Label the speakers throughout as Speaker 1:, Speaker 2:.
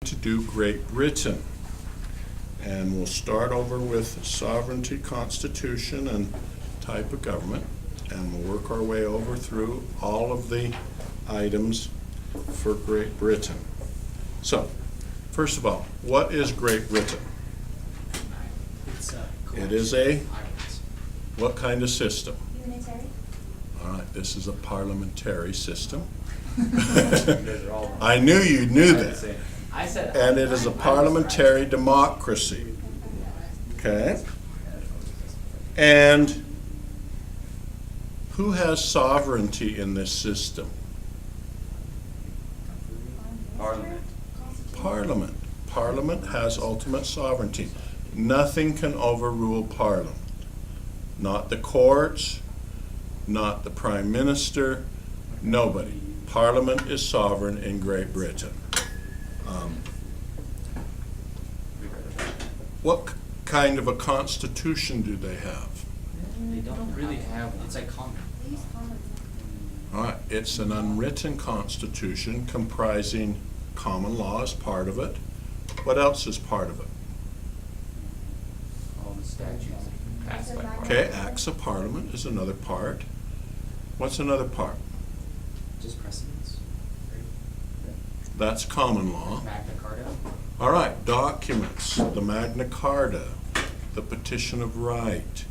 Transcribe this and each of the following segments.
Speaker 1: To do Great Britain, and we'll start over with sovereignty, constitution, and type of government, and we'll work our way over through all of the items for Great Britain. So, first of all, what is Great Britain? It is a what kind of system?
Speaker 2: Unitary.
Speaker 1: All right, this is a parliamentary system. I knew you knew that. And it is a parliamentary democracy. Okay? And who has sovereignty in this system?
Speaker 3: Parliament.
Speaker 1: Parliament. Parliament has ultimate sovereignty. Nothing can overrule Parliament. Not the courts, not the Prime Minister, nobody. Parliament is sovereign in Great Britain. What kind of a constitution do they have?
Speaker 3: They don't really have one. It's like common.
Speaker 1: All right, it's an unwritten constitution comprising common law as part of it. What else is part of it?
Speaker 3: All the statutes passed by Parliament.
Speaker 1: Okay, acts of parliament is another part. What's another part?
Speaker 3: Just precedents.
Speaker 1: That's common law.
Speaker 3: Magna Carta.
Speaker 1: All right, documents, the Magna Carta, the Petition of Right,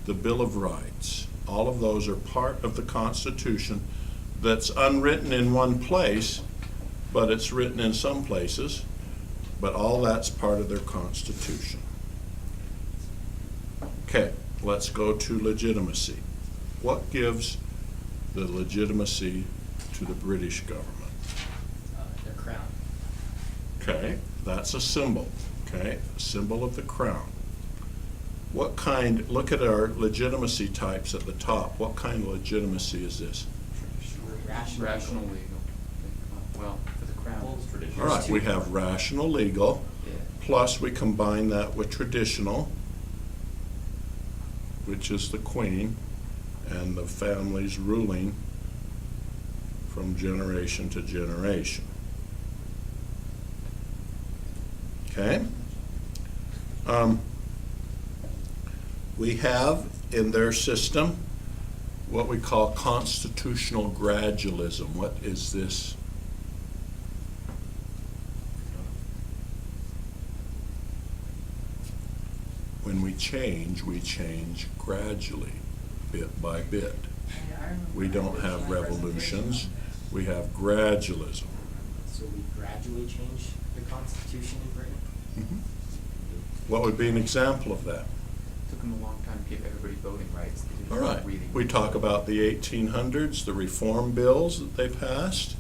Speaker 1: the Bill of Rights, all of those are part of the Constitution that's unwritten in one place, but it's written in some places, but all that's part of their Constitution. Okay, let's go to legitimacy. What gives the legitimacy to the British government?
Speaker 3: Their crown.
Speaker 1: Okay, that's a symbol, okay? A symbol of the crown. What kind, look at our legitimacy types at the top. What kind of legitimacy is this?
Speaker 3: Rational legal. Well, for the crown, it's traditional.
Speaker 1: All right, we have rational legal,
Speaker 3: Yeah.
Speaker 1: plus we combine that with traditional, which is the queen, and the families ruling from generation to generation. Okay? We have in their system what we call constitutional gradualism. What is this? When we change gradually, bit by bit. We don't have revolutions, we have gradualism.
Speaker 4: So we gradually change the Constitution in Britain?
Speaker 1: What would be an example of that?
Speaker 3: Took them a long time to give everybody voting rights. They didn't
Speaker 1: All right,
Speaker 3: really-
Speaker 1: we talk about the 1800s, the reform bills that they passed.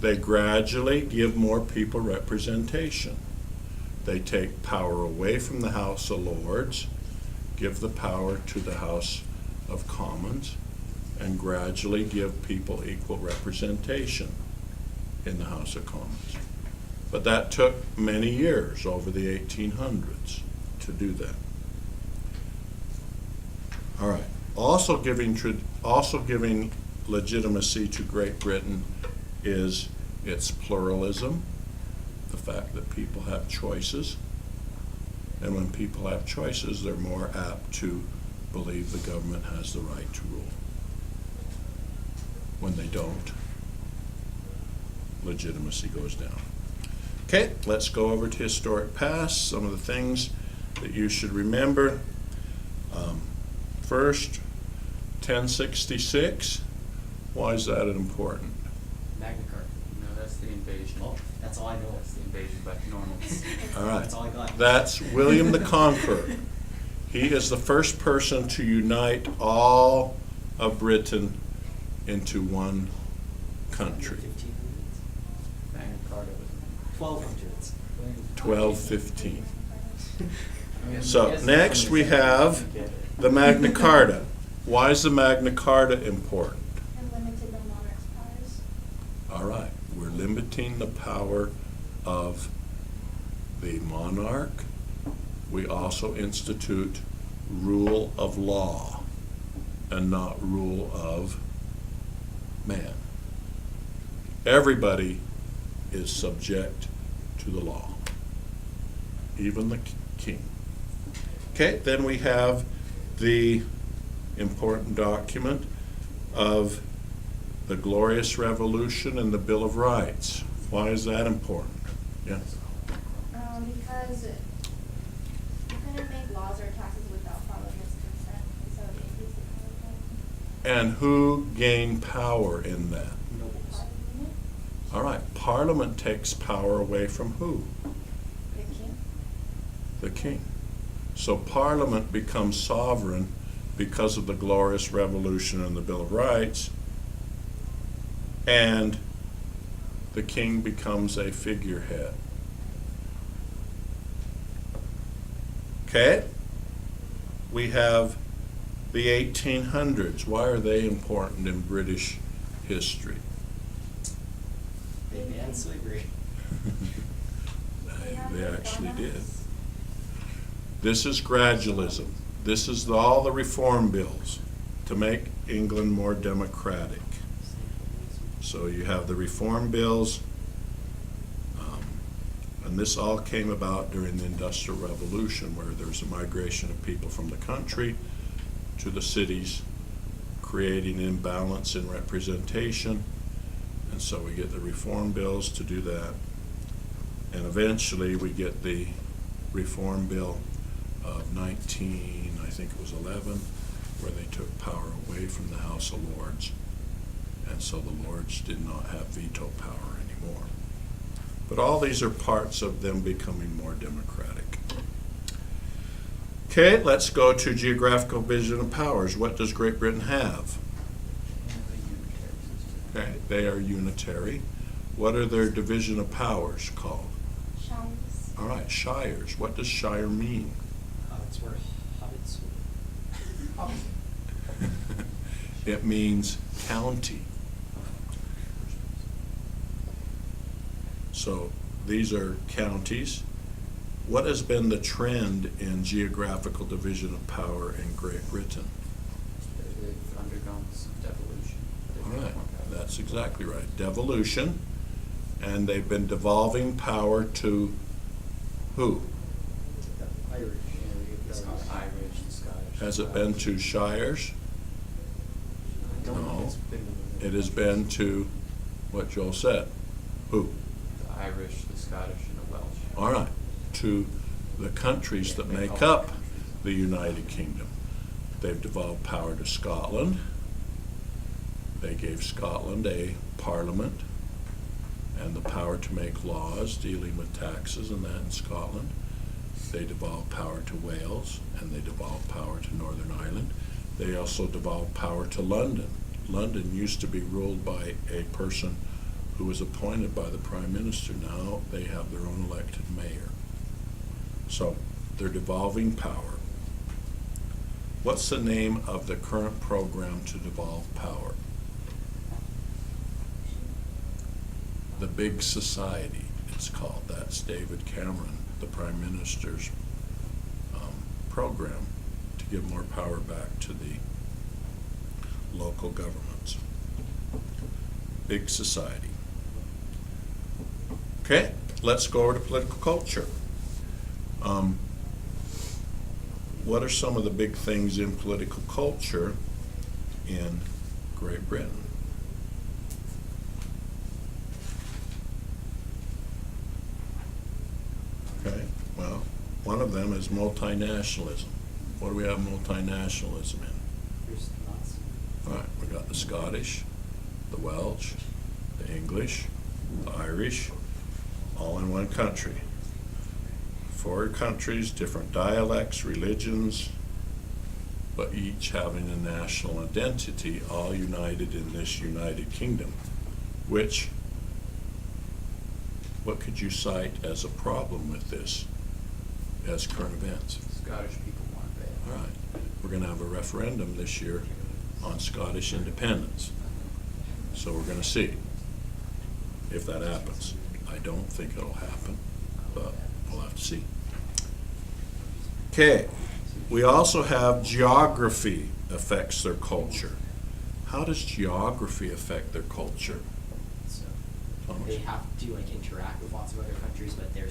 Speaker 1: They gradually give more people representation. They take power away from the House of Lords, give the power to the House of Commons, and gradually give people equal representation in the House of Commons. But that took many years, over the 1800s, to do that. All right. Also giving legitimacy to Great Britain is its pluralism, the fact that people have choices. And when people have choices, they're more apt to believe the government has the right to rule. When they don't, legitimacy goes down. Okay, let's go over to historic past, some of the things that you should remember. First, 1066. Why is that important?
Speaker 4: Magna Carta.
Speaker 3: No, that's the invasion.
Speaker 4: Oh, that's all I know.
Speaker 3: That's the invasion by Normans.
Speaker 1: All right.
Speaker 4: That's all I got.
Speaker 1: That's William the Conqueror. He is the first person to unite all of Britain into one country.
Speaker 4: 1500s?
Speaker 3: Magna Carta was
Speaker 4: 1200s.
Speaker 1: 1215.
Speaker 3: I mean,
Speaker 1: So
Speaker 3: yes,
Speaker 1: next we have the Magna Carta. Why is the Magna Carta important?
Speaker 2: And limited the monarch's powers.
Speaker 1: All right, we're limiting the power of the monarch. We also institute rule of law and not rule of man. Everybody is subject to to the law, even the king. Okay, then we have the important document of the Glorious Revolution and the Bill of Rights. Why is that important? Yes.
Speaker 2: Because you couldn't make laws or taxes without Parliament's consent, and so it increased the power
Speaker 1: And who gained power in that?
Speaker 4: Nobles.
Speaker 2: of Parliament,
Speaker 1: All right, Parliament takes power away from who?
Speaker 2: the king.
Speaker 1: The king. So Parliament becomes sovereign because of the Glorious Revolution and the Bill of Rights, and the king becomes a figurehead. Okay? We have the 1800s. Why are they important in British history?
Speaker 4: They banned slavery.
Speaker 1: They actually did. This is gradualism. This is all the reform bills to make England more democratic. So you have the reform bills, and this all came about during the Industrial Revolution, where there was a migration of people from the country to the cities, creating imbalance in representation. And so we get the reform bills to do that. And eventually we get the reform bill of 11, where they took power away from the House of Lords. And so the Lords did not have veto power anymore. But all these are parts of them becoming more democratic. Okay, let's go to geographical division of powers. What does Great Britain have? Okay, they are unitary. What are their division of powers called?
Speaker 2: Shines.
Speaker 1: All right, shires. What does shire mean?
Speaker 4: It's where hobbits were.
Speaker 1: It means county. So these are counties. What has been the trend in geographical division of power in Great Britain?
Speaker 3: They've undergone some devolution.
Speaker 1: All right, that's exactly right. Devolution, and they've been devolving power to who?
Speaker 4: Irish.
Speaker 3: Irish and Scottish.
Speaker 1: Has it been to shires?
Speaker 3: I don't know if
Speaker 1: No.
Speaker 3: it's been.
Speaker 1: It has been to what Joel said. Who?
Speaker 3: The Irish, the Scottish, and the Welsh.
Speaker 1: All right, to the countries that make up the United Kingdom. They've devolved power to Scotland. They gave Scotland a parliament and the power to make laws dealing with taxes and that in Scotland. They devolved power to Wales, and they devolved power to Northern Ireland. They also devolved power to London. London used to be ruled by a person who was appointed by the Prime Minister. Now they have their own elected mayor. So they're devolving power. What's the name of the current program to devolve power? The Big Society, it's called. That's David Cameron, the Prime Minister's program to give more power back to the local governments. Big Society. Okay, let's go over to political culture. What are some of the big things in political culture in Great Britain? Okay, well, one of them is multinationalism. What do we have multinationalism in?
Speaker 4: There's lots.
Speaker 1: All right, we got the Scottish, the Welsh, the English, the Irish, all in one country. 4 countries, different dialects, religions, but each having a national identity, all united in this United Kingdom, which, what could you cite as a problem with this as current events?
Speaker 3: Scottish people want that.
Speaker 1: All right, we're going to have a referendum this year on Scottish independence. So we're going to see if that happens. I don't think it'll happen, but we'll have to see. Okay, we also have geography affects their culture. How does geography affect their culture?
Speaker 4: So
Speaker 1: Thomas?
Speaker 4: they have to interact with lots of other countries, but their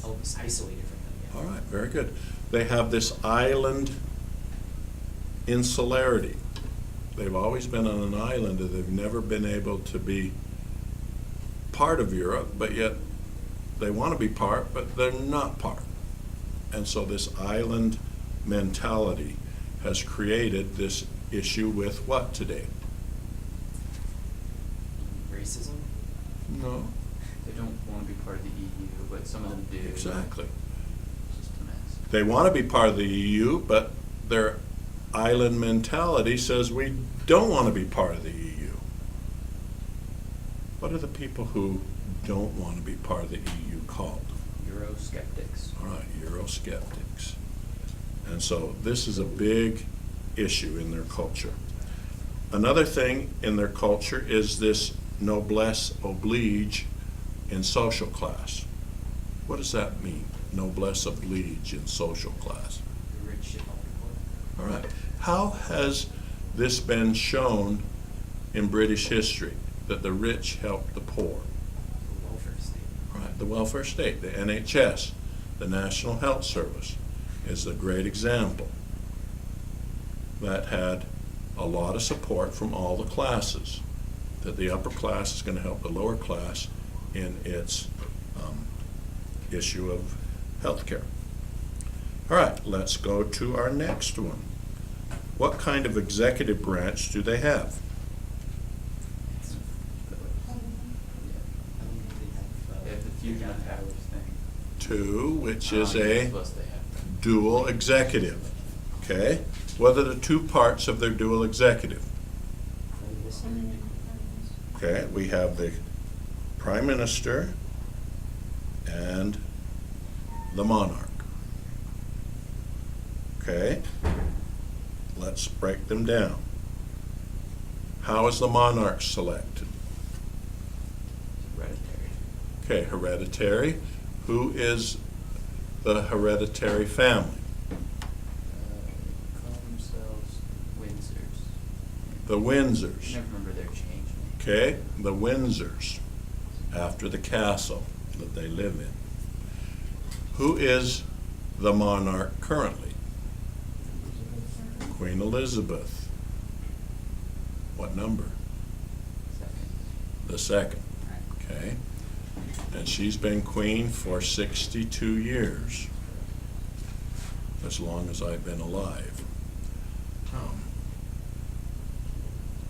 Speaker 4: isolated from them, yeah.
Speaker 1: All right, very good. They have this island insularity. They've always been on an island, and they've never been able to be part of Europe, but yet they want to be part, but they're not part. And so this island mentality has created this issue with what today?
Speaker 4: Racism?
Speaker 1: No,
Speaker 3: They don't want to be part of the EU, but some of them do.
Speaker 1: exactly.
Speaker 3: It's just a mess.
Speaker 1: They want to be part of the EU, but their island mentality says we don't want to be part of the EU. What are the people who don't want to be part of the EU called?
Speaker 3: Eurosceptics.
Speaker 1: All right, Eurosceptics. And so this is a big issue in their culture. Another thing in their culture is this noblesse oblige in social class. What does that mean? Noblesse oblige in social class.
Speaker 4: The rich shit on the poor.
Speaker 1: All right. How has this been shown in British history, that the rich help the poor?
Speaker 4: The welfare state.
Speaker 1: All right, the welfare state, the NHS, the National Health Service is a great example that had a lot of support from all the classes, that the upper class is going to help the lower class in its issue of health care. All right, let's go to our next one. What kind of executive branch do they have?
Speaker 3: They have the fusion of powers thing.
Speaker 1: Two, which is
Speaker 3: You're
Speaker 1: a
Speaker 3: supposed to have that.
Speaker 1: dual executive. Okay? What are the two parts of their dual executive? Okay, we have the prime minister and the monarch. Okay? Let's break them down. How is the monarch selected?
Speaker 3: Hereditary.
Speaker 1: Okay, hereditary. Who is the hereditary family?
Speaker 3: Call themselves Windsors.
Speaker 1: The
Speaker 3: I
Speaker 1: Windsors.
Speaker 3: never remember their change name.
Speaker 1: Okay, the Windsors, after the castle that they live in. Who is the monarch currently? Queen Elizabeth. What number?
Speaker 3: Second.
Speaker 1: The second. Okay. And she's been queen for 62 years, as long as I've been alive.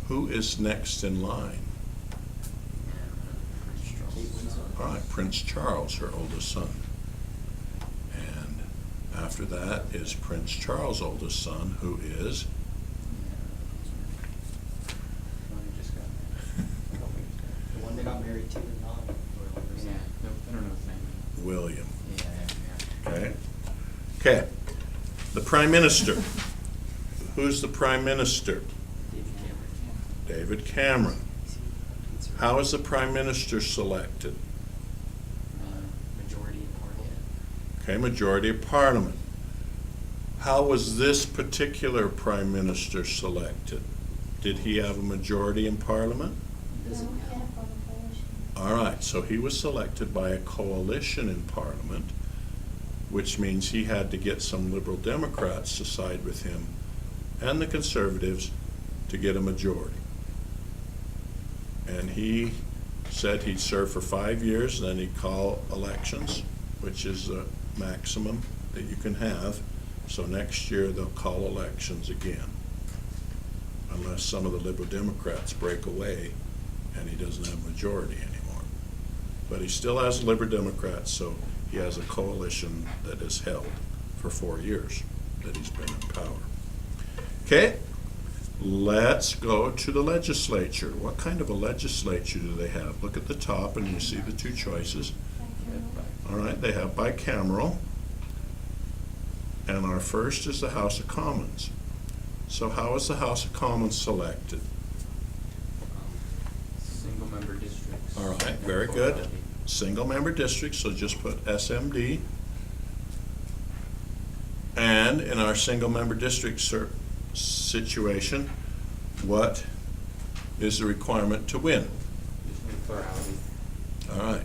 Speaker 1: Who is next in line? All right, Prince Charles, her oldest son. And after that is Prince Charles' oldest son, who is?
Speaker 4: The one that got married to the non-royal person.
Speaker 3: Yeah, no, I don't know his name.
Speaker 1: William.
Speaker 3: Yeah.
Speaker 1: Okay. Okay. The Prime Minister. Who's the Prime Minister?
Speaker 4: David Cameron.
Speaker 1: David Cameron. How is the Prime Minister selected?
Speaker 4: Majority in parliament.
Speaker 1: Okay, majority of Parliament. How was this particular Prime Minister selected? Did he have a majority in Parliament?
Speaker 4: Doesn't
Speaker 2: No,
Speaker 4: count.
Speaker 2: yeah, from the coalition.
Speaker 1: All right, so he was selected by a coalition in Parliament, which means he had to get some Liberal Democrats to side with him and the Conservatives to get a majority. And he said he'd serve for 5 years, then he'd call elections, which is the maximum that you can have. So next year, they'll call elections again, unless some of the Liberal Democrats break away and he doesn't have a majority anymore. But he still has Liberal Democrats, so he has a coalition that is held for 4 years that he's been in power. Okay, let's go to the legislature. What kind of a legislature do they have? Look at the top and you see the two choices. All right, they have bicameral. And our first is the House of Commons. So how is the House of Commons selected?
Speaker 3: Single member districts.
Speaker 1: All right, very good. Single member districts, so just put SMD. And in our single member district situation, what is the requirement to win?
Speaker 3: Plurality.
Speaker 1: All right.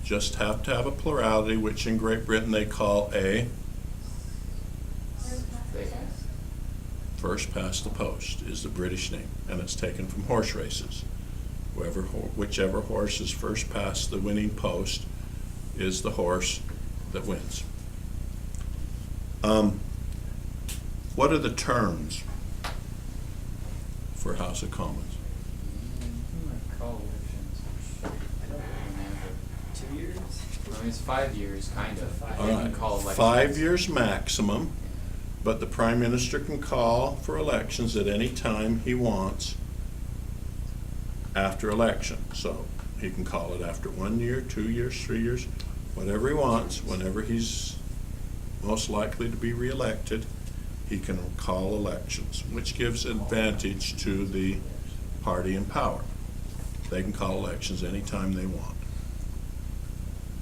Speaker 1: just have to have a plurality, which in Great Britain they call a
Speaker 3: They-
Speaker 1: first past the post is the British name, and it's taken from horse races. Whichever horse is first past the winning post is the horse that wins. What are the terms for House of Commons?
Speaker 3: Call elections.
Speaker 4: I don't know, 2 years?
Speaker 3: I mean, it's 5 years, kind of.
Speaker 4: Five.
Speaker 1: All
Speaker 3: You can
Speaker 1: right,
Speaker 3: call elections.
Speaker 1: 5 years maximum, but the Prime Minister can call for elections at any time he wants after election. So he can call it after 1 year, 2 years, 3 years, whatever he wants. Whenever he's most likely to be reelected, he can call elections, which gives advantage to the party in power. They can call elections anytime they want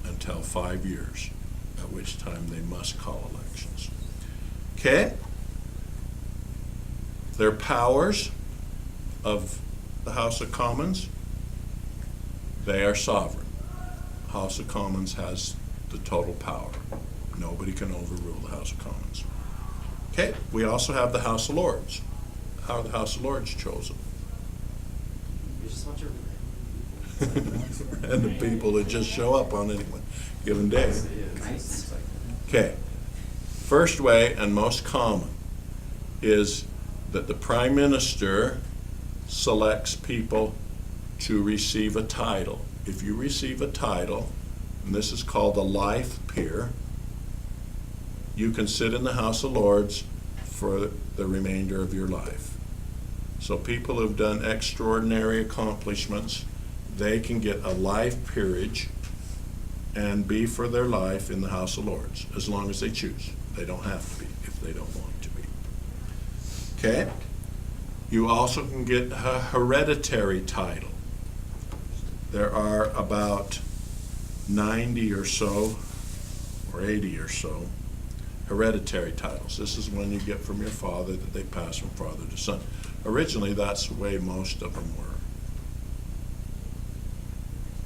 Speaker 1: until 5 years, at which time they must call elections. Okay? Their powers of the House of Commons, they are sovereign. House of Commons has the total power. Nobody can overrule the House of Commons. Okay, we also have the House of Lords. How are the House of Lords chosen?
Speaker 4: There's just a bunch of.
Speaker 1: And the people that just show up on any given day.
Speaker 3: Nice.
Speaker 1: Okay, first way and most common is that the Prime Minister selects people to receive a title. If you receive a title, and this is called a life peer, you can sit in the House of Lords for the remainder of your life. So people who've done extraordinary accomplishments, they can get a life peerage and be for their life in the House of Lords, as long as they choose. They don't have to be if they don't want to be. Okay? You also can get a hereditary title. There are about 90 or so, or 80 or so, hereditary titles. This is one you get from your father that they pass from father to son. Originally, that's the way most of them were.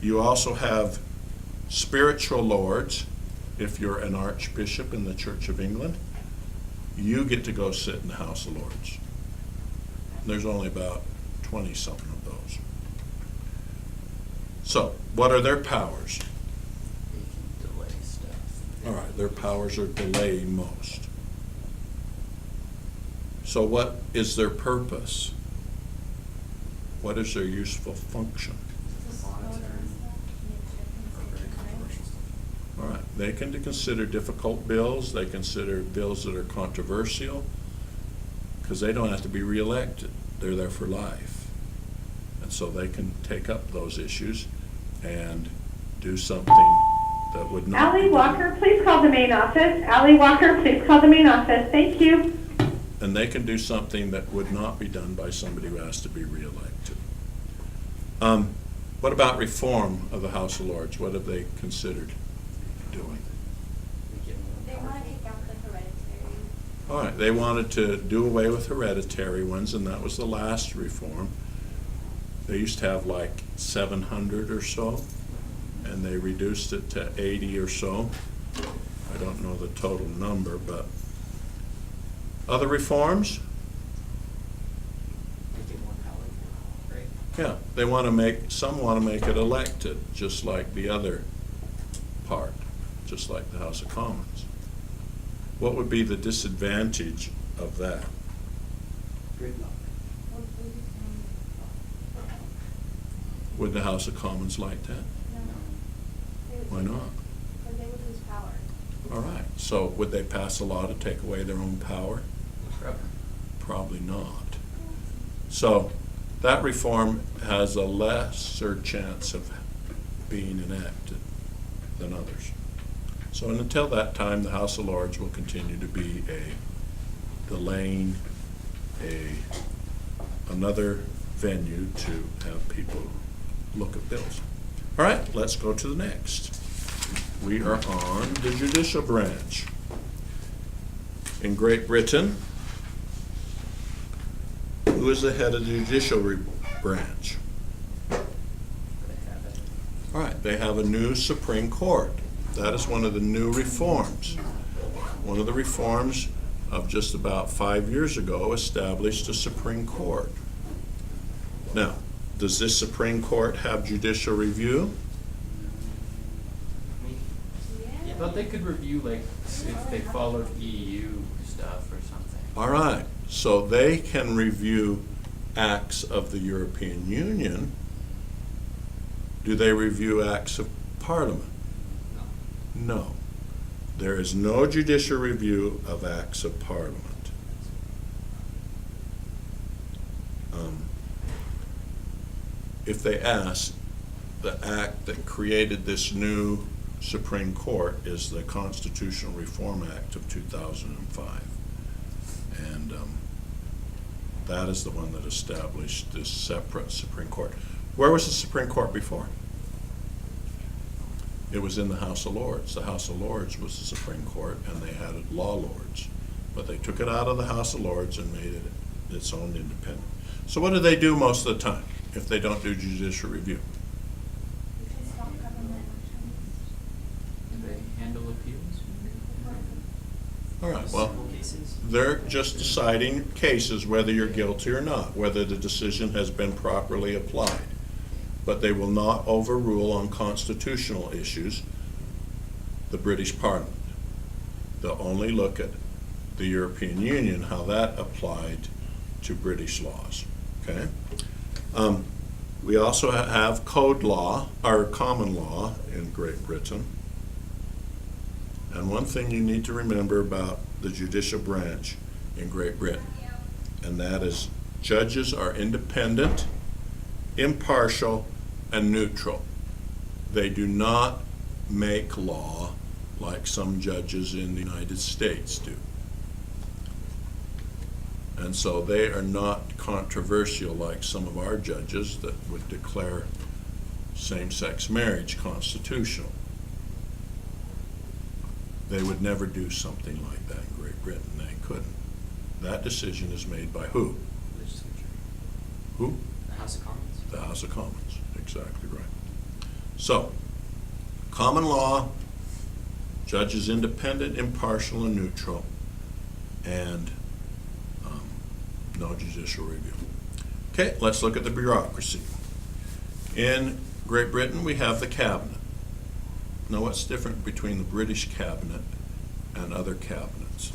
Speaker 1: You also have spiritual lords. If you're an archbishop in the Church of England, you get to go sit in the House of Lords. There's only about 20-something of those. So, what are their powers?
Speaker 3: They can delay stuff.
Speaker 1: All right, their powers are delay most. So what is their purpose? What is their useful function? All right, they can consider difficult bills, they consider bills that are controversial, because they don't have to be reelected. They're there for life. And so they can take up those issues and do something that would not.
Speaker 5: Allie Walker, please call the main office. Allie Walker, please call the main office. Thank you.
Speaker 1: And they can do something that would not be done by somebody who has to be reelected. What about reform of the House of Lords? What have they considered doing?
Speaker 2: They want to take out the hereditary.
Speaker 1: All right, they wanted to do away with hereditary ones, and that was the last reform. They used to have like 700 or so, and they reduced it to 80 or so. I don't know the total number, but other reforms?
Speaker 4: Make it more powerful, right?
Speaker 1: Yeah, they want to some want to make it elected, just like the other part, just like the House of Commons. What would be the disadvantage of that?
Speaker 4: Gridlock.
Speaker 1: Would the House of Commons like that? Why not?
Speaker 2: Because they would lose power.
Speaker 1: All right, so would they pass a law to take away their own power?
Speaker 3: Probably.
Speaker 1: Probably not. So that reform has a lesser chance of being enacted than others. So until that time, the House of Lords will continue to be another venue to have people look at bills. All right, let's go to the next. We are on the judicial branch. In Great Britain, who is the head of the judicial branch?
Speaker 4: They have it.
Speaker 1: All right, they have a new Supreme Court. That is one of the new reforms. One of the reforms of just about 5 years ago established a Supreme Court. Now, does this Supreme Court have judicial review?
Speaker 4: I mean,
Speaker 3: I thought they could review, like, if they followed EU stuff or something.
Speaker 1: All right, so they can review acts of the European Union. Do they review acts of Parliament?
Speaker 4: no.
Speaker 1: No. There is no judicial review of acts of Parliament. If they ask, the act that created this new Supreme Court is the Constitutional Reform Act of 2005. And that is the one that established this separate Supreme Court. Where was the Supreme Court before? It was in the House of Lords. The House of Lords was the Supreme Court, and they had law lords. But they took it out of the House of Lords and made it its own independent. So what do they do most of the time if they don't do judicial review?
Speaker 2: You can stop government actions.
Speaker 3: Do they handle appeals?
Speaker 1: All right, well,
Speaker 4: Civil cases?
Speaker 1: they're just deciding cases whether you're guilty or not, whether the decision has been properly applied. But they will not overrule on constitutional issues the British Parliament. They'll only look at the European Union, how that applied to British laws, okay? We also have code law, or common law in Great Britain. And one thing you need to remember about the judicial branch in Great Britain, and that is judges are independent, impartial, and neutral. They do not make law like some judges in the United States do. And so they are not controversial like some of our judges that would declare same-sex marriage constitutional. They would never do something like that in Great Britain. They couldn't. That decision is made by who?
Speaker 4: Legislature.
Speaker 1: Who?
Speaker 4: The House of Commons.
Speaker 1: The House of Commons. Exactly right. So, common law, judges independent, impartial, and neutral, and no judicial review. Okay, let's look at the bureaucracy. In Great Britain, we have the cabinet. Now, what's different between the British cabinet and other cabinets?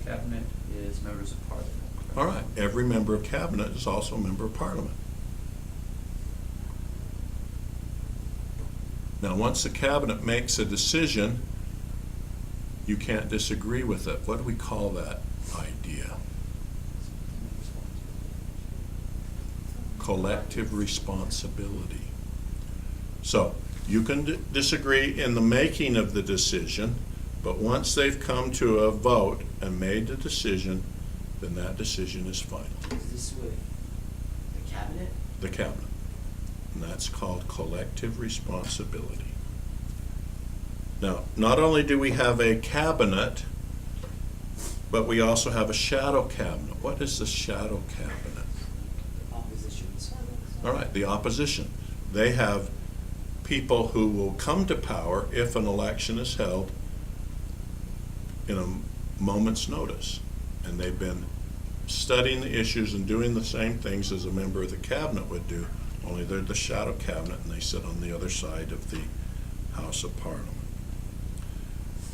Speaker 3: The cabinet is members of parliament.
Speaker 1: All right, every member of cabinet is also a member of parliament. Now, once the cabinet makes a decision, you can't disagree with it. What do we call that idea? Collective responsibility. So, you can disagree in the making of the decision, but once they've come to a vote and made the decision, then that decision is final.
Speaker 4: Is this with the cabinet?
Speaker 1: The cabinet. And that's called collective responsibility. Now, not only do we have a cabinet, but we also have a shadow cabinet. What is the shadow cabinet?
Speaker 4: Oppositions.
Speaker 1: All right, the opposition. They have people who will come to power if an election is held in a moment's notice. And they've been studying the issues and doing the same things as a member of the cabinet would do, only they're the shadow cabinet and they sit on the other side of the House of Parliament.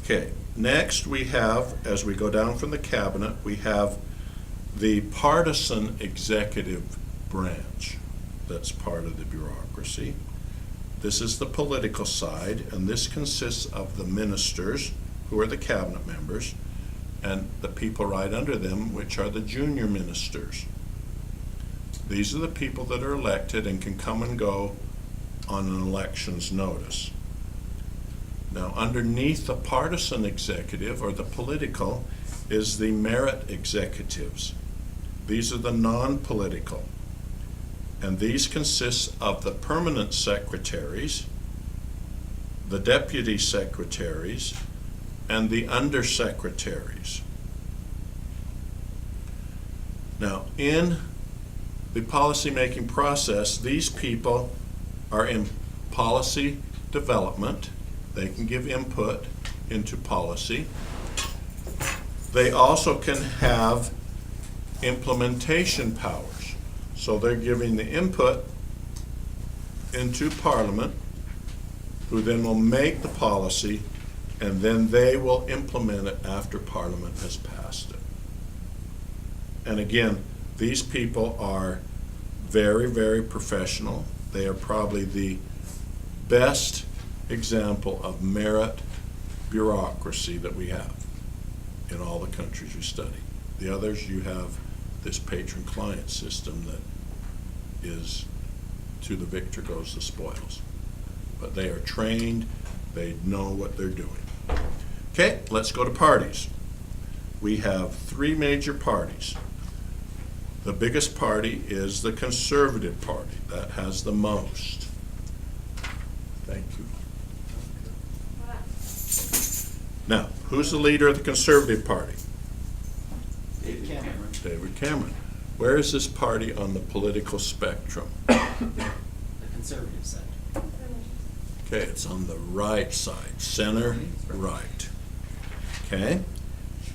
Speaker 1: Okay, next we have, as we go down from the cabinet, we have the partisan executive branch that's part of the bureaucracy. This is the political side, and this consists of the ministers, who are the cabinet members, and the people right under them, which are the junior ministers. These are the people that are elected and can come and go on an election's notice. Now, underneath the partisan executive, or the political, is the merit executives. These are the non-political. And these consist of the permanent secretaries, the deputy secretaries, and the undersecretaries. Now, in the policymaking process, these people are in policy development. They can give input into policy. They also can have implementation powers. So they're giving the input into Parliament, who then will make the policy, and then they will implement it after Parliament has passed it. And again, these people are very, very professional. They are probably the best example of merit bureaucracy that we have in all the countries we study. The others, you have this patron-client system that is to the victor goes the spoils. But they are trained, they know what they're doing. Okay, let's go to parties. We have 3 major parties. The biggest party is the Conservative Party. That has the most. Thank you. Now, who's the leader of the Conservative Party?
Speaker 3: David Cameron.
Speaker 1: David Cameron. Where is this party on the political spectrum?
Speaker 4: The conservative side.
Speaker 1: Okay, it's on the right side, center right. Okay,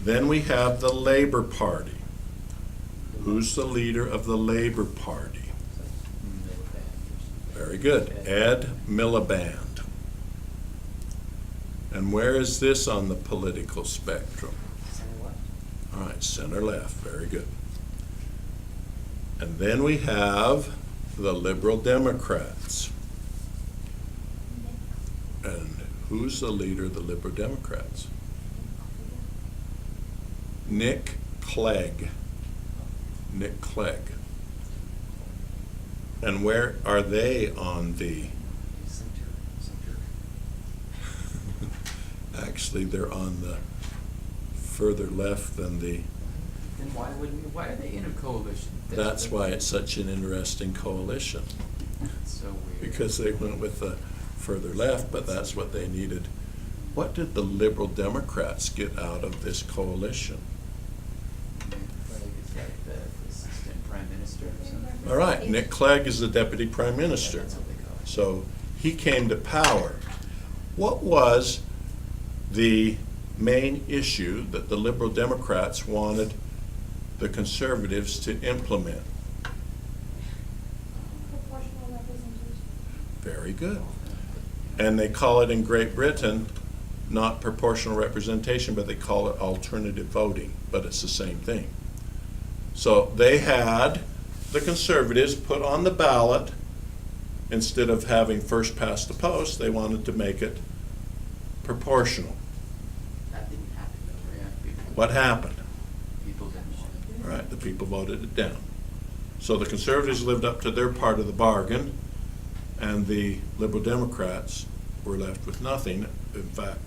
Speaker 1: then we have the Labor Party. Who's the leader of the Labor Party? Very good, Ed Miliband. And where is this on the political spectrum?
Speaker 4: Center left.
Speaker 1: All right, center left, very good. And then we have the Liberal Democrats. And who's the leader of the Liberal Democrats? Nick Clegg. Nick Clegg. And where are they on the?
Speaker 4: Center.
Speaker 1: Actually, they're on the further left than the.
Speaker 3: Then why are they in a coalition?
Speaker 1: That's why it's such an interesting coalition.
Speaker 3: It's so weird.
Speaker 1: Because they went with the further left, but that's what they needed. What did the Liberal Democrats get out of this coalition?
Speaker 3: Is that the assistant prime minister or something?
Speaker 1: All right, Nick Clegg is the deputy prime minister.
Speaker 3: That's what they call it.
Speaker 1: So he came to power. What was the main issue that the Liberal Democrats wanted the Conservatives to implement?
Speaker 2: Proportional representation.
Speaker 1: Very good. And they call it in Great Britain not proportional representation, but they call it alternative voting, but it's the same thing. So they had the Conservatives put on the ballot, instead of having first past the post, they wanted to make it proportional.
Speaker 4: That didn't happen though,
Speaker 3: Yeah,
Speaker 4: right?
Speaker 3: people-
Speaker 1: What happened?
Speaker 3: People didn't want it.
Speaker 1: Right, the people voted it down. So the Conservatives lived up to their part of the bargain, and the Liberal Democrats were left with nothing, in fact,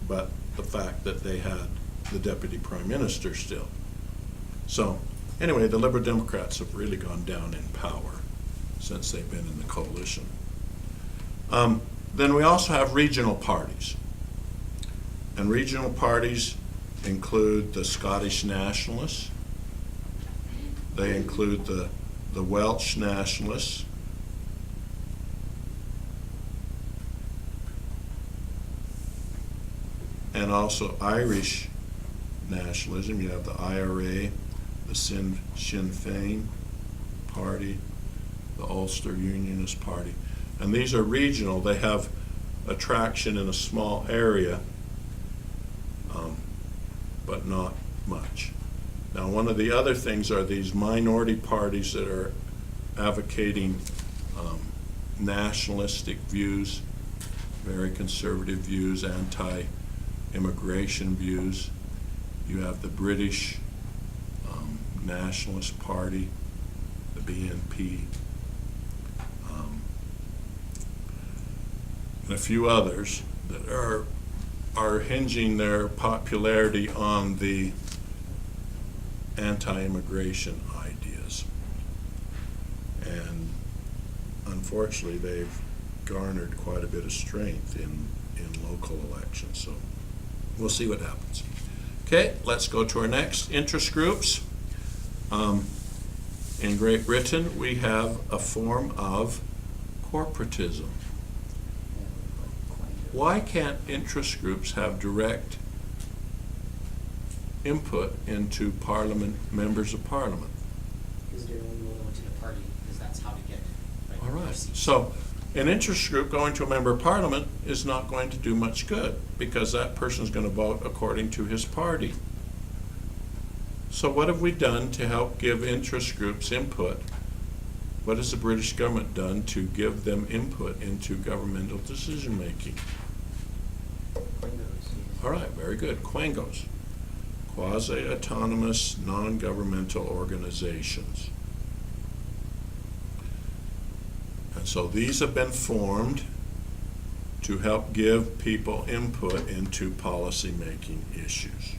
Speaker 1: but the fact that they had the deputy prime minister still. So, anyway, the Liberal Democrats have really gone down in power since they've been in the coalition. Then we also have regional parties. And regional parties include the Scottish Nationalists. They include the Welsh Nationalists. And also Irish nationalism. You have the IRA, the Sinn Féin Party, the Ulster Unionist Party. And these are regional. They have attraction in a small area, but not much. Now, one of the other things are these minority parties that are advocating nationalistic views, very conservative views, anti-immigration views. You have the British Nationalist Party, the BNP, and a few others that are hinging their popularity on the anti-immigration ideas. And unfortunately, they've garnered quite a bit of strength in local elections. So we'll see what happens. Okay, let's go to our next interest groups. In Great Britain, we have a form of corporatism.
Speaker 3: Yeah, like Quango.
Speaker 1: Why can't interest groups have direct input into parliament, members of parliament?
Speaker 4: Because they're only loyal to the party, because that's how to get, like,
Speaker 1: All
Speaker 4: more
Speaker 1: right,
Speaker 4: seats.
Speaker 1: so an interest group going to a member of parliament is not going to do much good, because that person's gonna vote according to his party. So what have we done to help give interest groups input? What has the British government done to give them input into governmental decision-making?
Speaker 4: Quangos.
Speaker 1: All right, very good, quangos, quasi-autonomous, non-governmental organizations. And so these have been formed to help give people input into policy-making issues.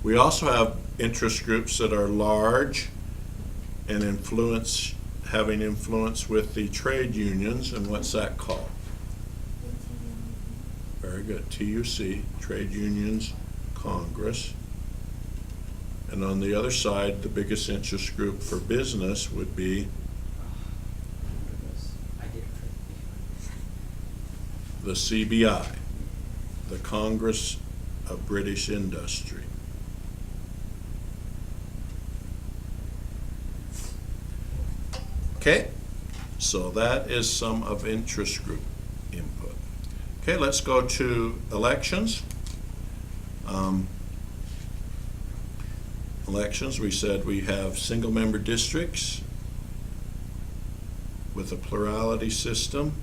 Speaker 1: We also have interest groups that are large and having influence with the trade unions, and what's that called? Very good, TUC, Trade Unions Congress. And on the other side, the biggest interest group for business would be
Speaker 4: I did it for
Speaker 1: the CBI, the Congress of British Industry. Okay, so that is some of interest group input. Okay, let's go to elections. Elections, we said we have single-member districts with a plurality system.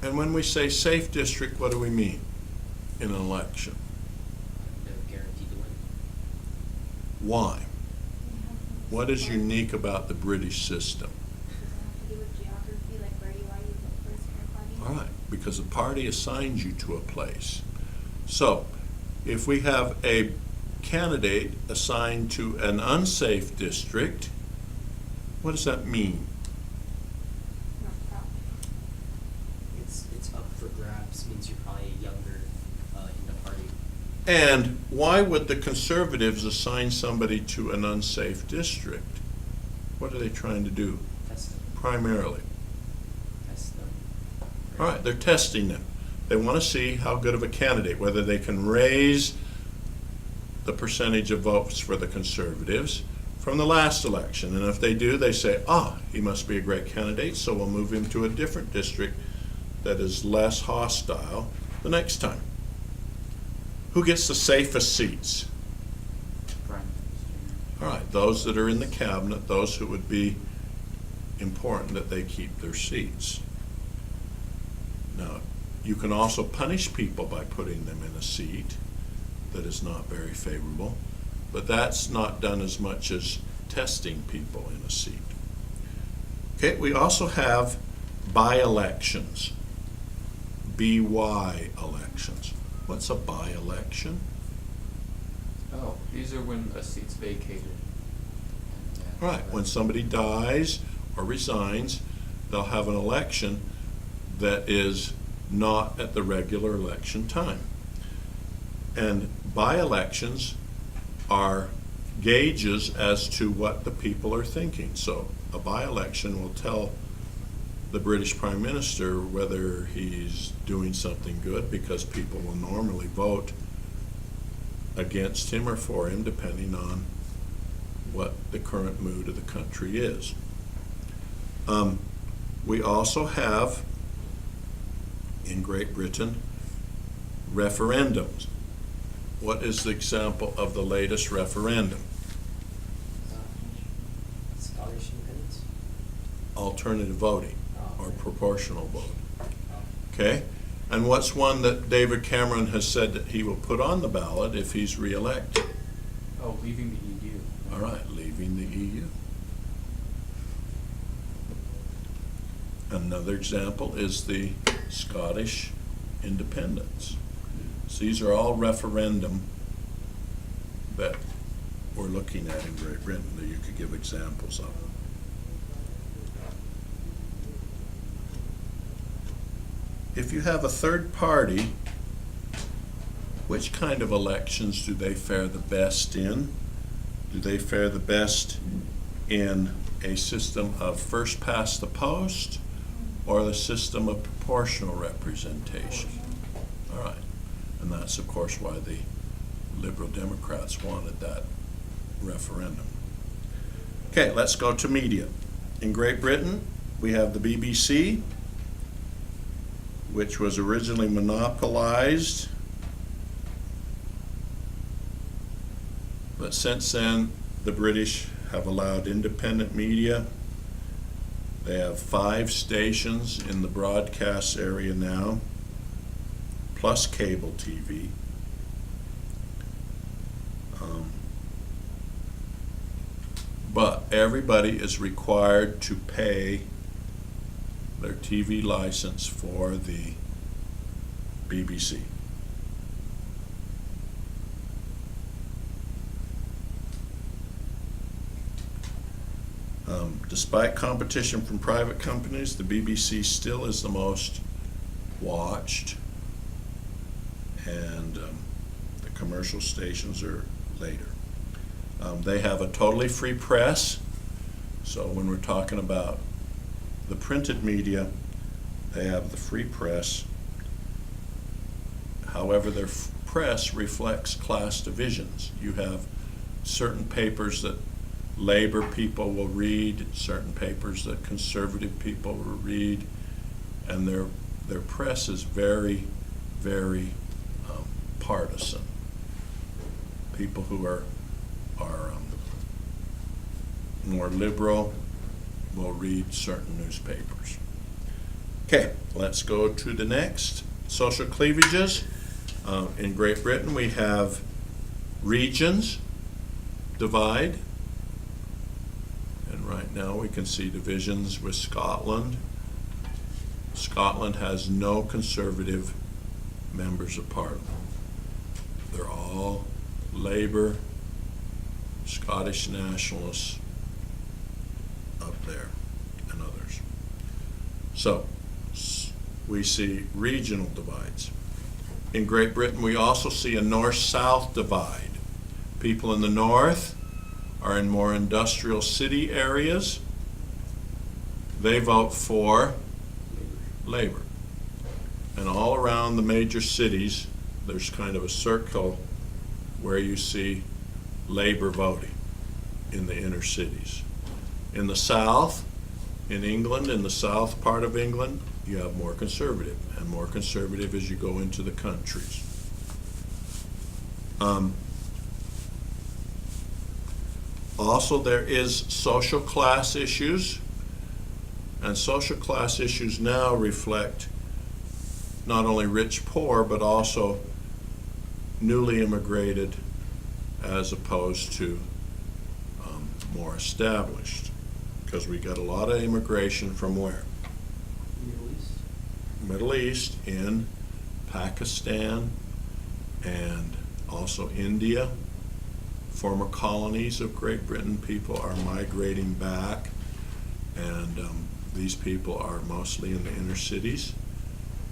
Speaker 1: And when we say safe district, what do we mean in an election?
Speaker 4: they're guaranteed to win.
Speaker 1: Why? What is unique about the British system?
Speaker 2: Does it have to do with geography, like where you are, you vote for a certain party?
Speaker 1: All right, because the party assigns you to a place. So, if we have a candidate assigned to an unsafe district, what does that mean?
Speaker 2: Not probably.
Speaker 4: It's up for grabs, means you're probably younger in the party.
Speaker 1: And why would the Conservatives assign somebody to an unsafe district? What are they trying to do
Speaker 4: Test them.
Speaker 1: primarily?
Speaker 4: Test them.
Speaker 1: All right, they're testing them. They want to see how good of a candidate, whether they can raise the percentage of votes for the Conservatives from the last election. And if they do, they say, he must be a great candidate, so we'll move him to a different district that is less hostile the next time. Who gets the safest seats?
Speaker 3: Prime Minister.
Speaker 1: All right, those that are in the cabinet, those who would be important that they keep their seats. Now, you can also punish people by putting them in a seat that is not very favorable, but that's not done as much as testing people in a seat. Okay, we also have by-elections, BY elections. What's a by-election?
Speaker 3: Oh, these are when a seat's vacated. And,
Speaker 1: Right, when somebody dies or resigns, they'll have an election that is not at the regular election time. And by-elections are gauges as to what the people are thinking. So a by-election will tell the British Prime Minister whether he's doing something good, because people will normally vote against him or for him depending on what the current mood of the country is. We also have, in Great Britain, referendums. What is the example of the latest referendum?
Speaker 4: Scottish independence.
Speaker 1: Alternative voting or proportional vote.
Speaker 4: Oh.
Speaker 1: Okay? And what's one that David Cameron has said that he will put on the ballot if he's re-elected?
Speaker 3: Oh, leaving the EU.
Speaker 1: All right, leaving the EU. Another example is the Scottish independence. So these are all referendum that we're looking at in Great Britain that you could give examples of. If you have a third party which kind of elections do they fare the best in? Do they fare the best in a system of first past the post or the system of proportional representation? All right. And that's, of course, why the Liberal Democrats wanted that referendum. Okay, let's go to media. In Great Britain, we have the BBC, which was originally monopolized, but since then, the British have allowed independent media. They have 5 stations in the broadcast area now, plus cable TV. But everybody is required to pay their TV license for the BBC. Despite competition from private companies, the BBC still is the most watched, and the commercial stations are later. They have a totally free press, so when we're talking about the printed media, they have the free press. However, their press reflects class divisions. You have certain papers that labor people will read, certain papers that conservative people will read, and their press is very, very partisan. People who are more liberal will read certain newspapers. Okay, let's go to the next. Social cleavages. In Great Britain, we have regions divide. And right now we can see divisions with Scotland. Scotland has no conservative members of Parliament. They're all Labour, Scottish nationalists up there, and others. So we see regional divides. In Great Britain, we also see a north-south divide. People in the north are in more industrial city areas. They vote for Labour. And all around the major cities, there's kind of a circle where you see Labour voting in the inner cities. In the south, in England, in the south part of England, you have more conservative, and more conservative as you go into the countries. Also, there is social class issues, and social class issues now reflect not only rich, poor, but also newly immigrated as opposed to more established, because we got a lot of immigration from where?
Speaker 4: Middle East.
Speaker 1: Middle East, in Pakistan, and also India. Former colonies of Great Britain, people are migrating back, and these people are mostly in the inner cities.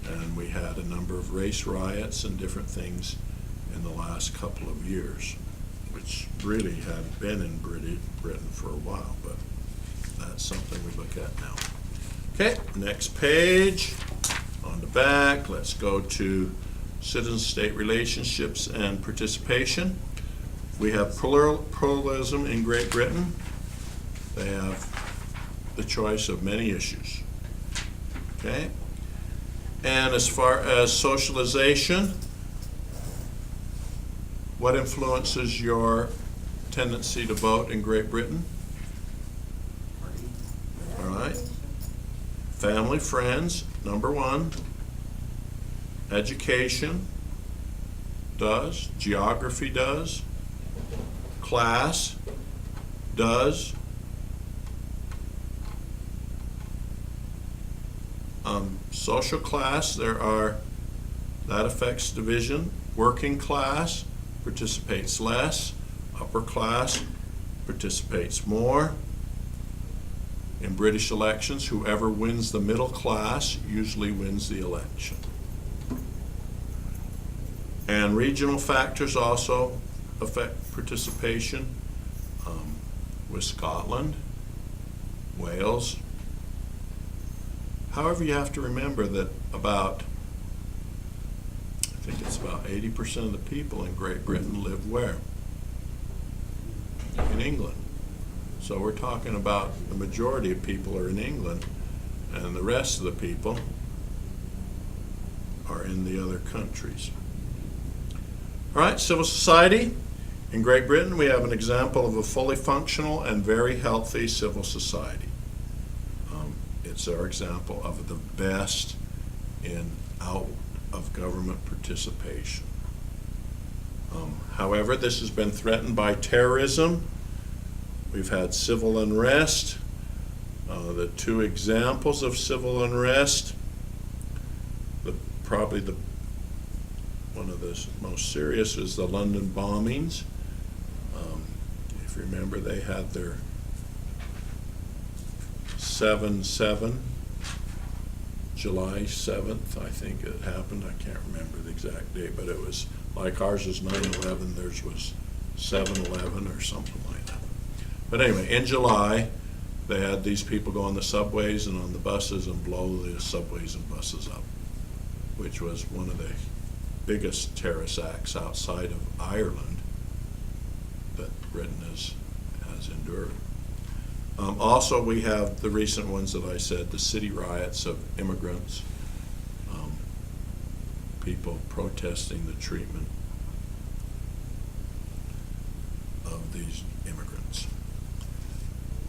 Speaker 1: And we had a number of race riots and different things in the last couple of years, which really had been in Britain for a while, but that's something we look at now. Okay, next page. On the back, let's go to citizen-state relationships and participation. We have pluralism in Great Britain. They have the choice of many issues. Okay? And as far as socialization, what influences your tendency to vote in Great Britain?
Speaker 4: Party.
Speaker 1: All right. Family, friends, number one. Education does. Geography does. Class does. Social class, that affects division. Working class participates less. Upper class participates more. In British elections, whoever wins the middle class usually wins the election. And regional factors also affect participation, with Scotland, Wales. However, you have to remember that I think it's about 80% of the people in Great Britain live where? In England. So we're talking about the majority of people are in England, and the rest of the people are in the other countries. All right, civil society. In Great Britain, we have an example of a fully functional and very healthy civil society. It's our example of the best in out-of-government participation. However, this has been threatened by terrorism. We've had civil unrest. The two examples of civil unrest, probably one of the most serious is the London bombings. If you remember, they had their 7/7, July 7th, I think it happened. I can't remember the exact date, but it was like ours is 9/11, theirs was 7/11 or something like that. But anyway, in July, they had these people go on the subways and on the buses and blow the subways and buses up, which was one of the biggest terrorist acts outside of Ireland that Britain has endured. Also, we have the recent ones that I said, the city riots of immigrants, people protesting the treatment of these immigrants.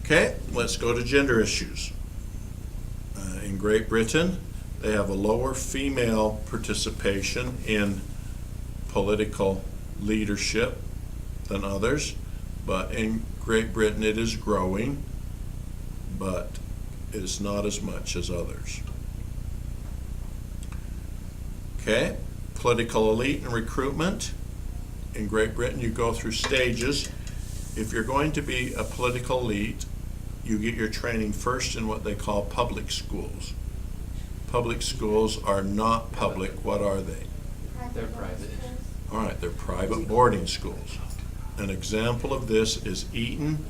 Speaker 1: Okay, let's go to gender issues. In Great Britain, they have a lower female participation in political leadership than others, but in Great Britain it is growing, but it is not as much as others. Okay, political elite and recruitment. In Great Britain, you go through stages. If you're going to be a political elite, you get your training first in what they call public schools. Public schools are not public. What are they?
Speaker 3: They're private.
Speaker 1: All right, they're private boarding schools. An example of this is Eton.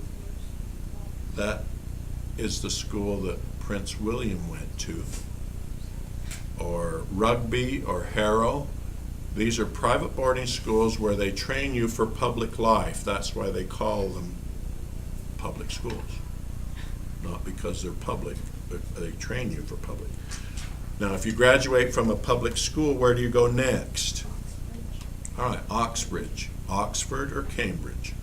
Speaker 1: That is the school that Prince William went to. Or Rugby or Harrow. These are private boarding schools where they train you for public life. That's why they call them public schools. Not because they're public, but they train you for public. Now, if you graduate from a public school, where do you go next? All right, Oxbridge, Oxford or Cambridge.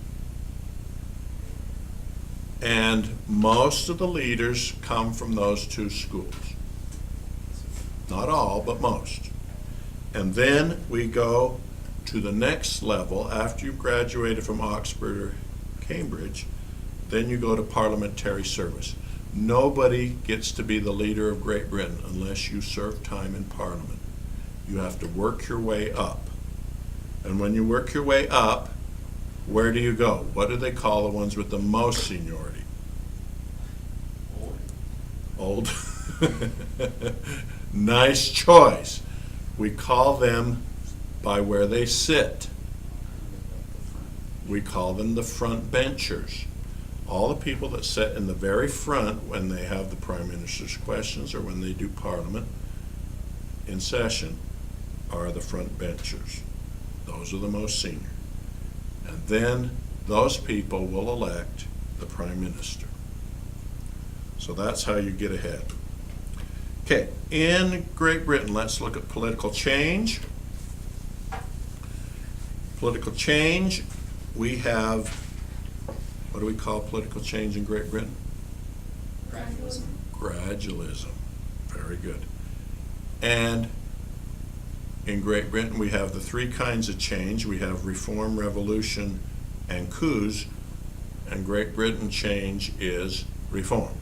Speaker 1: And most of the leaders come from those two schools. Not all, but most. And then we go to the next level. After you've graduated from Oxford or Cambridge, then you go to parliamentary service. Nobody gets to be the leader of Great Britain unless you serve time in Parliament. You have to work your way up. And when you work your way up, where do you go? What do they call the ones with the most seniority? Old. Nice choice. We call them by where they sit. We call them the front benchers. All the people that sit in the very front when they have the Prime Minister's questions or when they do Parliament in session are the front benchers. Those are the most senior. And then those people will elect the Prime Minister. So that's how you get ahead. Okay, in Great Britain, let's look at political change. Political change, we have, what do we call political change in Great Britain?
Speaker 4: Gradualism.
Speaker 1: Gradualism. Very good. And in Great Britain, we have the three kinds of change. We have reform, revolution, and coups. And Great Britain change is reform.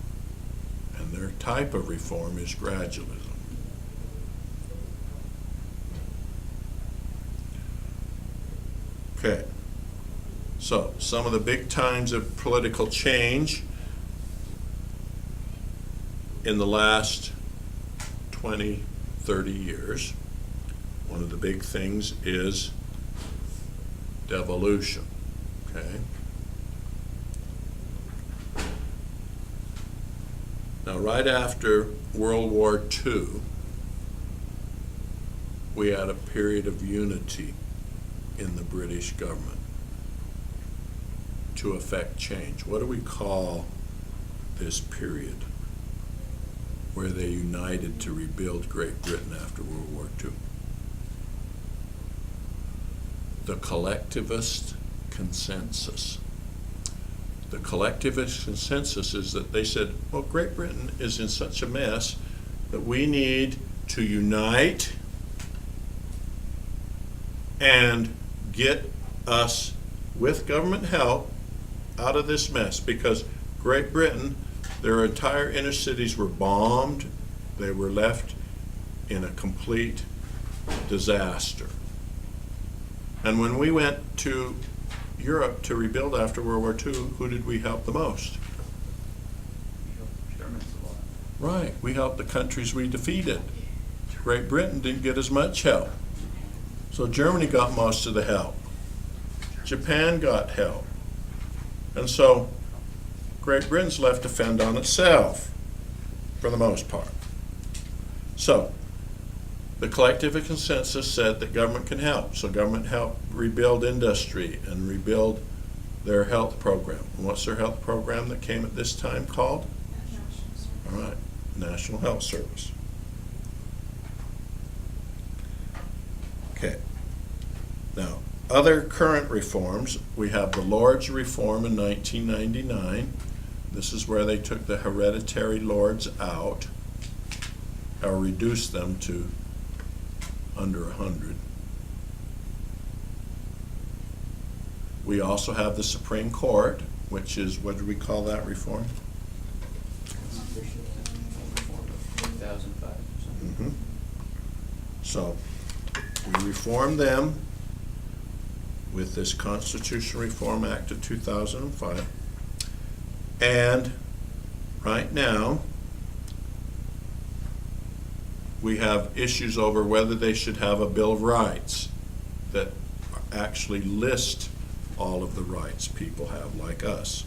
Speaker 1: And their type of reform is gradualism. Okay. So, some of the big times of political change in the last 20, 30 years. One of the big things is devolution, okay? Now, right after World War II, we had a period of unity in the British government to effect change. What do we call this period where they united to rebuild Great Britain after World War II? The collectivist consensus. The collectivist consensus is that they said, well, Great Britain is in such a mess that we need to unite and get us, with government help, out of this mess, because Great Britain, their entire inner cities were bombed. They were left in a complete disaster. And when we went to Europe to rebuild after World War II, who did we help the most?
Speaker 3: Germans a lot.
Speaker 1: Right, we helped the countries we defeated. Great Britain didn't get as much help. So Germany got most of the help. Japan got help. And so Great Britain's left to fend on itself, for the most part. So the collective consensus said that government can help. So government helped rebuild industry and rebuild their health program. And what's their health program that came at this time called? All right, National Health Service. Okay. Now, other current reforms, we have the Lords Reform in 1999. This is where they took the hereditary lords out, or reduced them to under 100. We also have the Supreme Court, which is, what do we call that reform?
Speaker 3: 2005 or something.
Speaker 1: Mm-hmm. So, we reformed them with this Constitutional Reform Act of 2005. And right now, we have issues over whether they should have a Bill of Rights that actually list all of the rights people have, like us.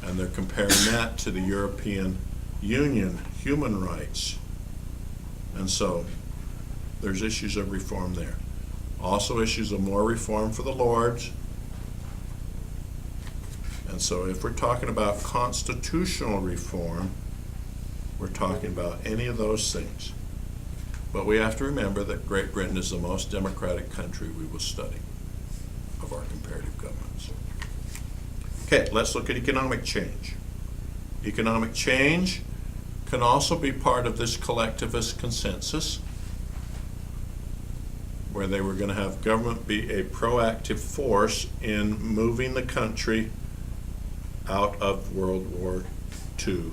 Speaker 1: And they're comparing that to the European Union human rights. And so there's issues of reform there. Also issues of more reform for the Lords. And so if we're talking about constitutional reform, we're talking about any of those things. But we have to remember that Great Britain is the most democratic country we will study of our comparative governments. Okay, let's look at economic change. Economic change can also be part of this collectivist consensus, where they were going to have government be a proactive force in moving the country out of World War II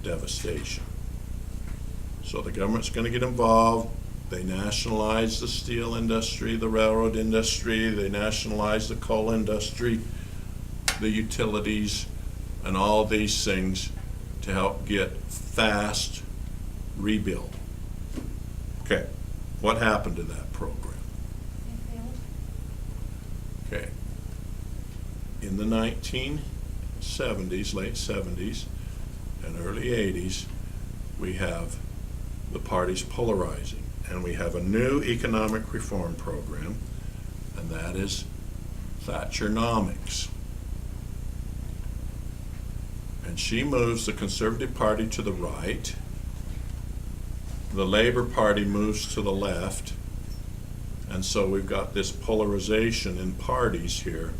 Speaker 1: devastation. So the government's going to get involved. They nationalize the steel industry, the railroad industry, they nationalize the coal industry, the utilities, and all these things to help get fast rebuild. Okay, what happened to that program? Okay, in the 1970s, late 70s, and early 80s, we have the parties polarizing, and we have a new economic reform program, and that is Thatchernomics. And she moves the Conservative Party to the right, the Labour Party moves to the left, and so we've got this polarization in parties here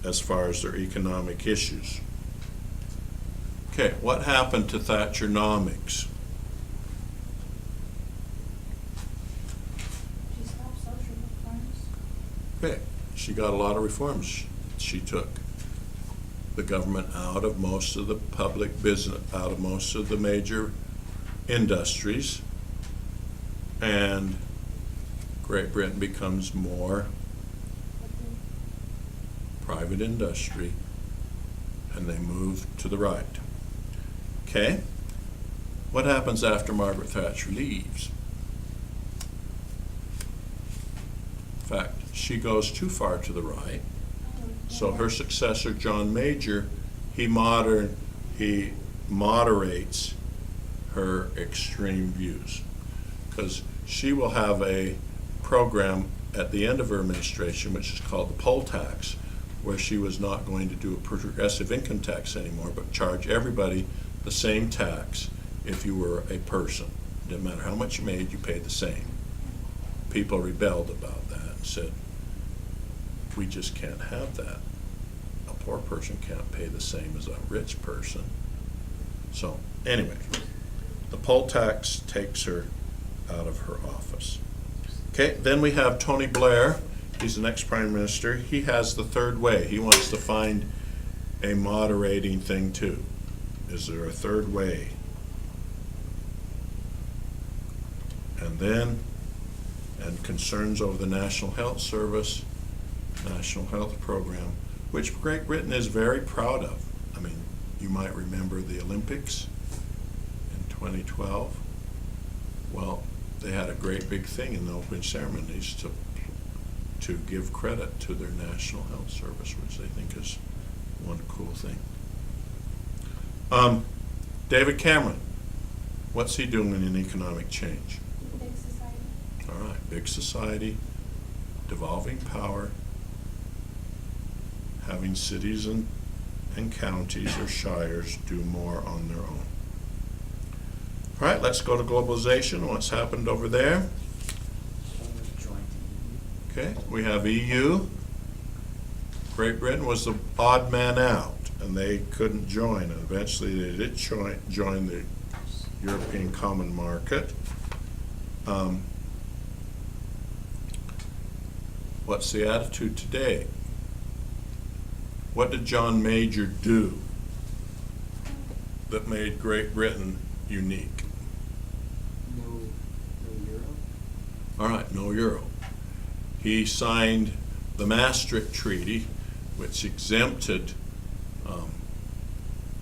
Speaker 1: as far as their economic issues. Okay, what happened to Thatchernomics?
Speaker 2: She stopped social reforms.
Speaker 1: Okay, she got a lot of reforms. She took the government out of most of the public business, out of most of the major industries, and Great Britain becomes more private industry, and they move to the right. Okay, what happens after Margaret Thatcher leaves? In fact, she goes too far to the right. So her successor, John Major, he moderates her extreme views. Because she will have a program at the end of her administration, which is called the poll tax, where she was not going to do a progressive income tax anymore, but charge everybody the same tax if you were a person. It didn't matter how much you made, you paid the same. People rebelled about that and said, we just can't have that. A poor person can't pay the same as a rich person. So anyway, the poll tax takes her out of her office. Okay, then we have Tony Blair. He's the next prime minister. He has the third way. He wants to find a moderating thing too. Is there a third way? And concerns over the National Health Service, National Health Program, which Great Britain is very proud of. I mean, you might remember the Olympics in 2012. Well, they had a great big thing in the opening ceremonies to give credit to their National Health Service, which they think is one cool thing. David Cameron, what's he doing in economic change?
Speaker 2: Big society.
Speaker 1: All right, big society, devolving power, having cities and counties or shires do more on their own. All right, let's go to globalization, what's happened over there.
Speaker 4: Joint
Speaker 1: Okay, we have EU. Great Britain was the odd man out, and they couldn't join. And eventually they did join the European Common Market. What's the attitude today? What did John Major do that made Great Britain unique?
Speaker 4: No euro.
Speaker 1: All right, no euro. He signed the Maastricht Treaty, which exempted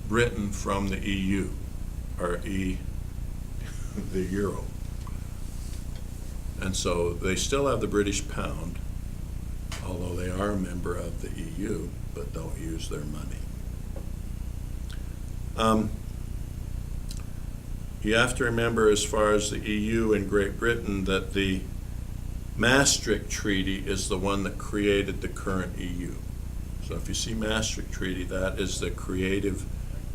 Speaker 1: Britain from the EU, or the euro. And so they still have the British pound, although they are a member of the EU, but don't use their money. You have to remember, as far as the EU and Great Britain, that the Maastricht Treaty is the one that created the current EU. So if you see Maastricht Treaty, that is the creative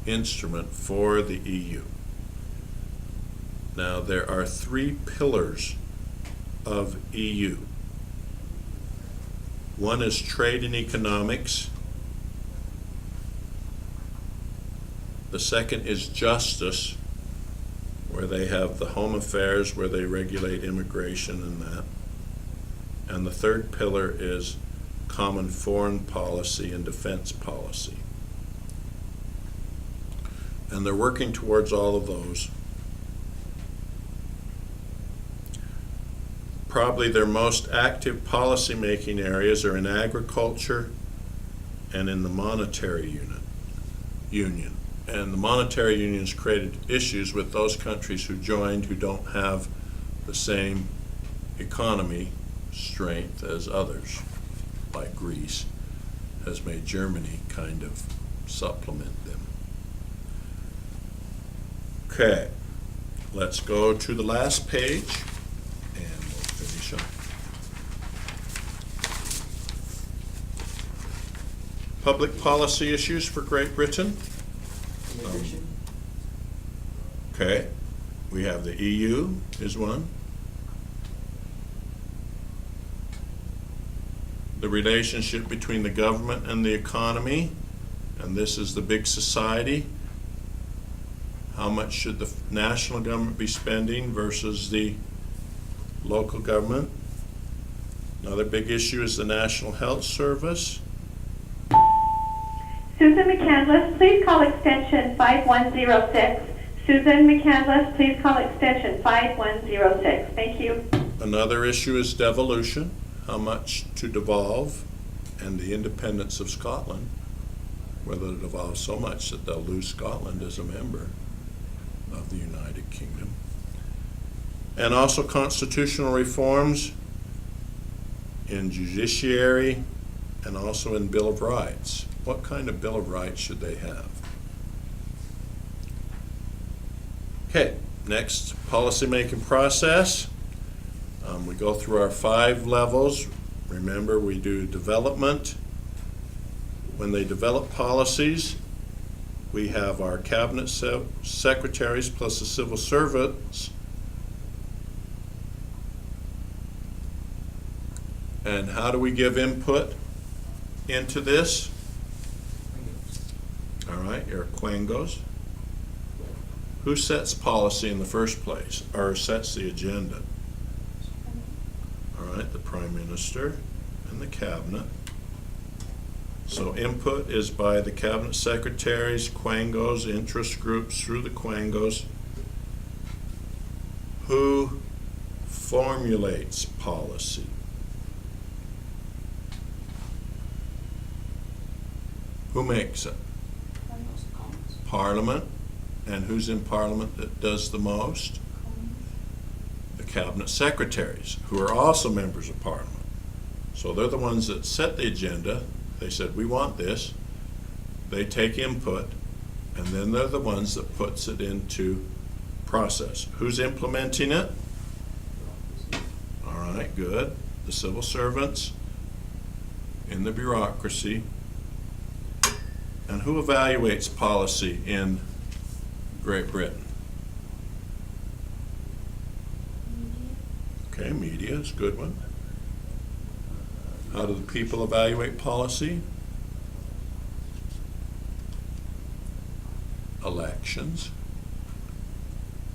Speaker 1: instrument for the EU. Now, there are 3 pillars of EU. One is trade and economics. The second is justice, where they have the home affairs, where they regulate immigration and that. And the third pillar is common foreign policy and defense policy. And they're working towards all of those. Probably their most active policy-making areas are in agriculture and in the monetary union. And the monetary union's created issues with those countries who joined who don't have the same economy strength as others, like Greece, has made Germany kind of supplement them. Okay, let's go to the last page and we'll finish up. Public policy issues for Great Britain.
Speaker 4: Immigration.
Speaker 1: Okay, we have the EU is one. The relationship between the government and the economy, and this is the big society. How much should the national government be spending versus the local government? Another big issue is the National Health Service.
Speaker 5: Susan McCandless, please call extension 5106. Susan McCandless, please call extension 5106. Thank you.
Speaker 1: Another issue is devolution, how much to devolve, and the independence of Scotland, whether to devolve so much that they'll lose Scotland as a member of the United Kingdom. And also constitutional reforms in judiciary, and also in Bill of Rights. What kind of Bill of Rights should they have? Okay, next, policymaking process. We go through our 5 levels. Remember, we do development. When they develop policies, we have our cabinet secretaries plus the civil servants. And how do we give input into this? All right, your quangos. Who sets policy in the first place, or sets the agenda? All right, the Prime Minister and the Cabinet. So input is by the Cabinet Secretaries, quangos, interest groups through the quangos. Who formulates policy? Who makes it? Parliament. And who's in Parliament that does the most? The Cabinet Secretaries, who are also members of Parliament. So they're the ones that set the agenda. They said, we want this. They take input, and then they're the ones that puts it into process. Who's implementing it? All right, good. The civil servants in the bureaucracy. And who evaluates policy in Great Britain? Okay, media is a good one. How do the people evaluate policy? Elections.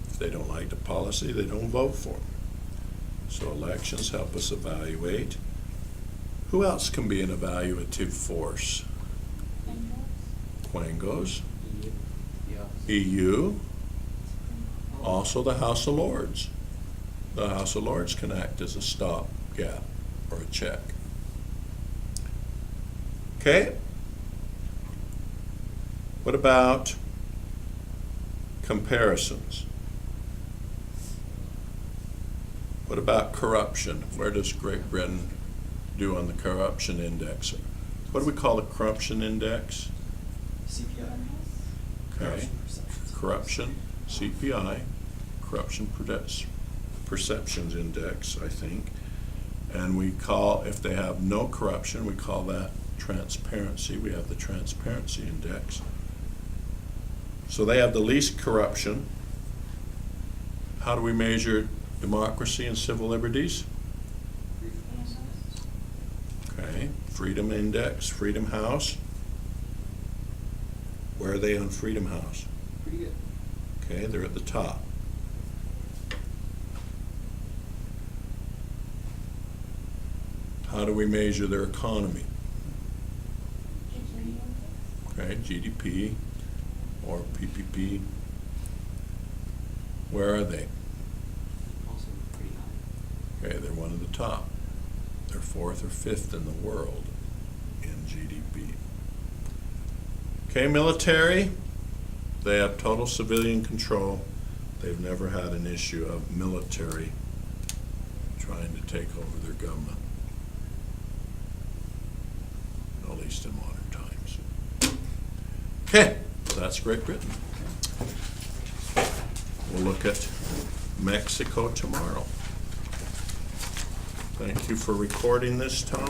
Speaker 1: If they don't like the policy, they don't vote for them. So elections help us evaluate. Who else can be an evaluative force? Quangos. EU. Also the House of Lords. The House of Lords can act as a stopgap or a check. Okay. What about comparisons? What about corruption? Where does Great Britain do on the corruption index? What do we call the corruption index?
Speaker 4: CPI.
Speaker 1: Okay. Corruption, CPI, corruption perceptions index, I think. And we call, if they have no corruption, we call that transparency. We have the transparency index. So they have the least corruption. How do we measure democracy and civil liberties? Okay, Freedom Index, Freedom House. Where are they on Freedom House?
Speaker 4: Pretty good.
Speaker 1: Okay, they're at the top. How do we measure their economy? Okay, GDP or PPP. Where are they?
Speaker 4: Also pretty high.
Speaker 1: Okay, they're one of the top. They're 4th or 5th in the world in GDP. Okay, military. They have total civilian control. They've never had an issue of military trying to take over their government, at least in modern times. Okay, so that's Great Britain. We'll look at Mexico tomorrow. Thank you for recording this, Tom.